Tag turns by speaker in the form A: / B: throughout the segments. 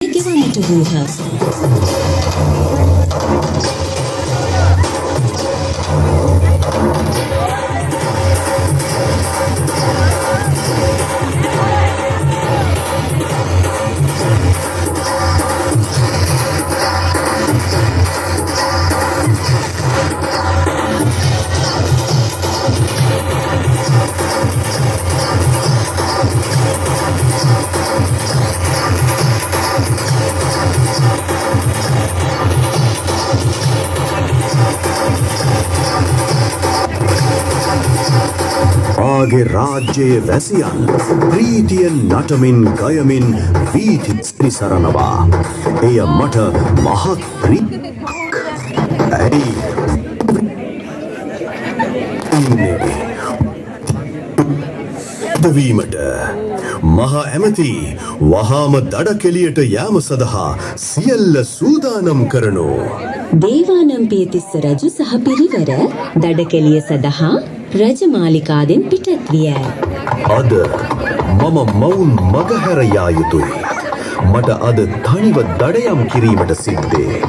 A: ගෙවන්නට වූහ.
B: ආගේ රාජ්‍යයේ වැසියන් ප්‍රීතියෙන් නටමින් ගයමින් වීථි සරනවා. එය මට මහත් ප්‍රීතියක්. ඇයි දවීමට මහා ඇමති වහාම දඩකෙලියට යාම සඳහා සියල්ල සූදානම් කරනු.
A: දේවානම්පියතිස්ස රජු සහ පිරිවර දඩකෙලිය සඳහා රජමාලිකාවෙන් පිටත් විය.
B: අද මම මවුන් මගහැර යා යුතුයි. මට අද තනිව දඩයම් කිරීමට සිද්ධේ.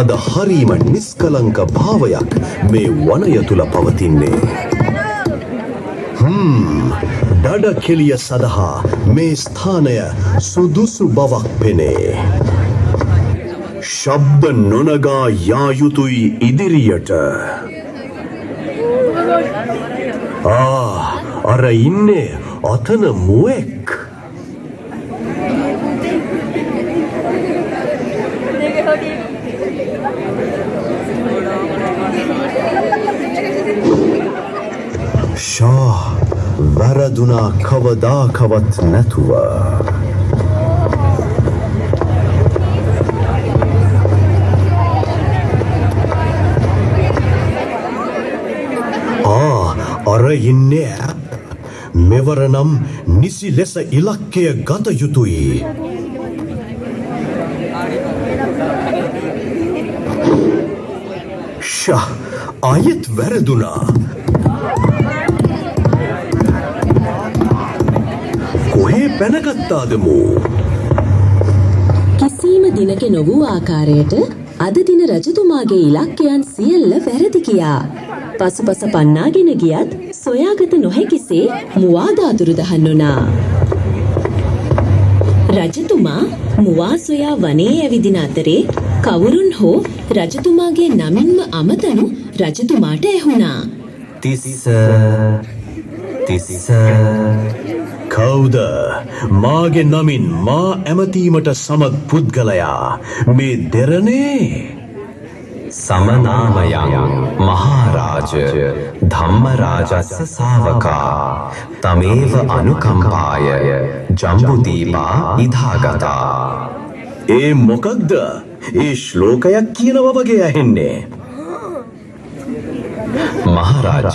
B: අද හරීම නිස්කලංක භාවයක් මේ වනය තුල පවතින්නේ. දඩකෙලිය සඳහා මේ ස්ථානය සුදුසු බවක් පෙනේ. ශබ්ද නොනගා යා යුතුයි ඉදිරියට. අර ඉන්නේ අතන මුවෙක්. ෂා වැරදුනා කවදාකවත් නැතුව. අර ඉන්නේ මෙවර නම් නිසි ලෙස ඉලක්කය ගත යුතුයි. ෂා ආයෙත් වැරදුනා. කොහේ පැනගත්තාද මෝ?
A: කිසිම දිනක නොවූ ආකාරයට අද දින රජතුමාගේ ඉලක්කයන් සියල්ල වැරදි කියා. පසුපස පන්නාගෙන ගියත් සොයාගත නොහැකිසේ මුවාද අතුරුදහන් වුණා. රජතුමා මුවා සොයා වනයේ ඇවිදින අතරේ කවුරුන් හෝ රජතුමාගේ නමින්ම අමතනු රජතුමාට ඇහුණා.
B: තිස්ස කවුද? මාගේ නමින් මා ඇමතීමට සමත් පුද්ගලයා මේ දෙරණේ?
C: සමනාමයං මහාරාජ ධම්මරාජස්ස ශාවකා තමේව අනුකම්පාය ජම්බුදීපා ඉදාගතා.
B: ඒ මොකක්ද? ඒ ශ්ලෝකයක් කියනවා වගේ ඇහෙන්නේ.
C: මහරාජ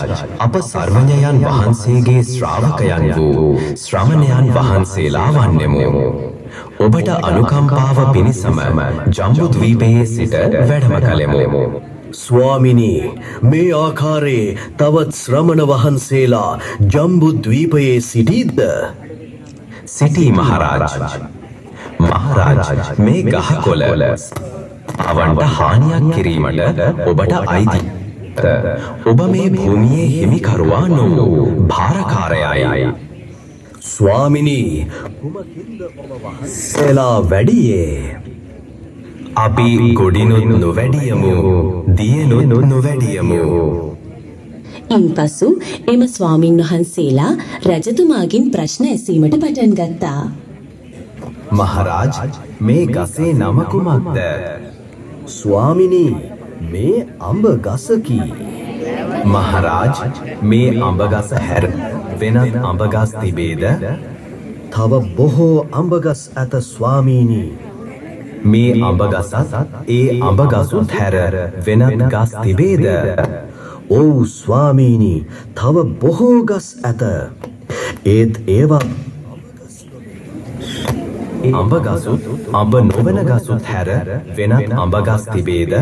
C: අප සර්වඥයන් වහන්සේගේ ශ්‍රාවකයන් වූ ශ්‍රමණයන් වහන්සේලා වන්නෙමු. ඔබට අනුකම්පාව පිණිසම ජම්බුද්වීපයේ සිට වැඩම කළෙමු.
B: ස්වාමිනී, මේ ආකාරයේ තවත් ශ්‍රමණ වහන්සේලා ජම්බුද්වීපයේ සිටීද?
C: සිටී මහරාජ. මහරාජ මේ ගහකොළ අවන්ට හානියක් කිරීමට ඔබට අයිති. ඔබ මේ භූමියේ හිමිකරුවා නොවූ භාරකාරයයි.
B: ස්වාමිනී, කුමකින්ද ඔබ වහන්සේලා වැඩියේ?
C: අපි ගොඩිනුත් නොවැඩියමු, දියනුත් නොවැඩියමු.
A: ඉන්පසු එම ස්වාමින් වහන්සේලා රජතුමාගෙන් ප්‍රශ්න ඇසීමට පටන් ගත්තා.
C: මහරාජ මේ ගසේ නම කුමක්ද?
B: ස්වාමිනී, මේ අඹ ගසකි.
C: මහරාජ මේ අඹ ගස හැර වෙනත් අඹ ගස් තිබේද?
B: තව බොහෝ අඹ ගස් ඇත ස්වාමීනි.
C: මේ අඹ ගසත් ඒ අඹ ගසුත් හැර වෙනත් ගස් තිබේද?
B: ඔව් ස්වාමීනි, තව බොහෝ ගස් ඇත. ඒත් ඒවා
C: අඹ ගසුත් අඹ නොවන ගසුත් හැර වෙනත් අඹ ගස් තිබේද?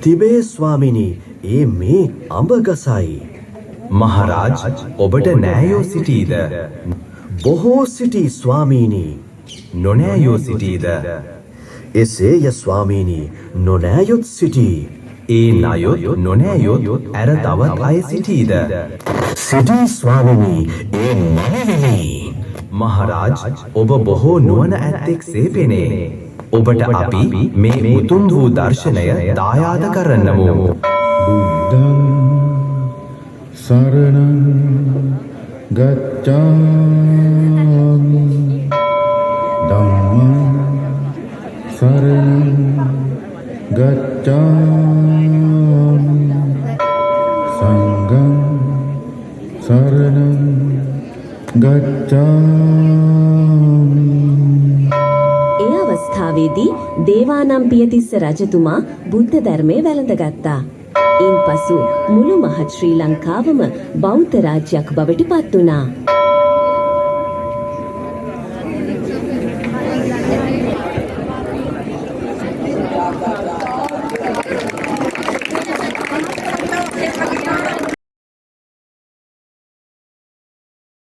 B: තිබේ ස්වාමිනි, ඒ මේ අඹ ගසයි.
C: මහරාජ ඔබට නෑයෝ සිටීද?
B: බොහෝ සිටි ස්වාමීනි.
C: නොනෑයෝ සිටීද?
B: එසේය ස්වාමීනි, නොනෑයොත් සිටී.
C: ඒ නයොත් නොනෑයොත් ඇර තවත් අය සිටීද?
B: සිටී ස්වාමීනි, ඒ නොනැවිලි.
C: මහරාජ්, ඔබ බොහෝ නුවණ ඇත්තෙක් සේ පෙනේ. ඔබට අපි මේ උතුම් වූ දර්ශනය දායාද කරන්නමු.
D: බුද්ධං සරණං ගච්ඡාමි ධම්මං සරණං ගච්ඡාමි සංඝං සරණං ගච්ඡාමි.
A: ඒ අවස්ථාවේදී දේවානම්පියතිස්ස රජතුමා බුද්ධ ධර්මය වැළඳගත්තා. ඉන්පසු මුළු මහත් ශ්‍රී ලංකාවම බෞද්ධ රාජ්‍යයක් බවට පත් වුණා.